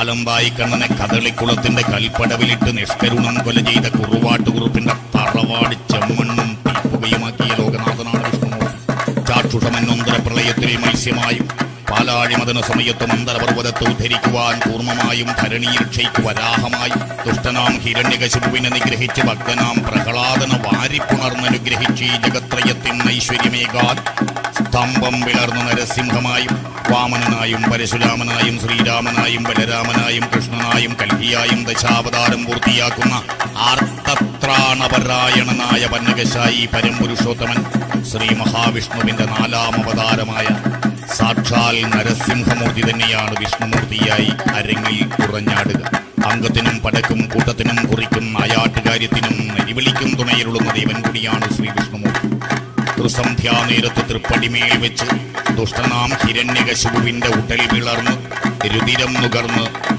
അലമ്പായി കണ്ണനെ കദളിക്കുളത്തിന്റെ കൽപ്പടവിലിട്ട് നിഷ്കരുണം കൊല ചെയ്ത കുറുവാട്ടുകുറുപ്പിന്റെ തറവാട് ചെമ്മണ്ണും തീപ്പുകയുമാക്കിയ ലോകനാഥനാണ് വിഷ്ണുമൂർത്തി. ചാക്ഷുഷമെന്നൊന്തര പ്രളയത്തിൽ മത്സ്യമായും പാലാഴിമതന സമയത്ത് മന്ദരപർവ്വതത്തെ ഉദ്ധരിക്കുവാൻ കൂർമ്മമായും ധരണിയിൽ ക്ഷയിക്കു വരാഹമായും ദുഷ്ടനാം ഹിരണ്യകശിപുവിനെ നിഗ്രഹിച്ച് ഭക്തനാം പ്രഹ്ലാദന വാരിപ്പുണർന്നനുഗ്രഹിച്ച് ഈ ജഗത്രയത്തിൻ ഐശ്വര്യമേകാൻ സ്തംഭം വിളർന്ന നരസിംഹമായും വാമനനായും പരശുരാമനായും ശ്രീരാമനായും ബലരാമനായും കൃഷ്ണനായും കൽഹിയായും ദശാവതാരം പൂർത്തിയാക്കുന്ന ആർത്തത്രാണപരായണനായ പന്നകശായി പരംപുരുഷോത്തമൻ ശ്രീ മഹാവിഷ്ണുവിന്റെ 4ാം അവതാരമായ സാക്ഷാൽ നരസിംഹമൂർത്തി തന്നെയാണ് വിഷ്ണുമൂർത്തിയായി അരങ്ങിൽ ഉറഞ്ഞാടുക. അംഗത്തിനും പടക്കും കൂട്ടത്തിനും കുറിക്കും നായാട്ടുകാര്യത്തിനും നെരിവിളിക്കും തുണയിലുള്ളുന്ന ദേവൻ കൂടിയാണ് ശ്രീ വിഷ്ണുമൂർത്തി. ത്രിസന്ധ്യാനേരത്ത് തൃപ്പടിമേൽ വെച്ച് ദുഷ്ടനാം ഹിരണ്യകശിപുവിന്റെ ഉടൽ പിളർന്ന് രുതിരം നുകർന്ന്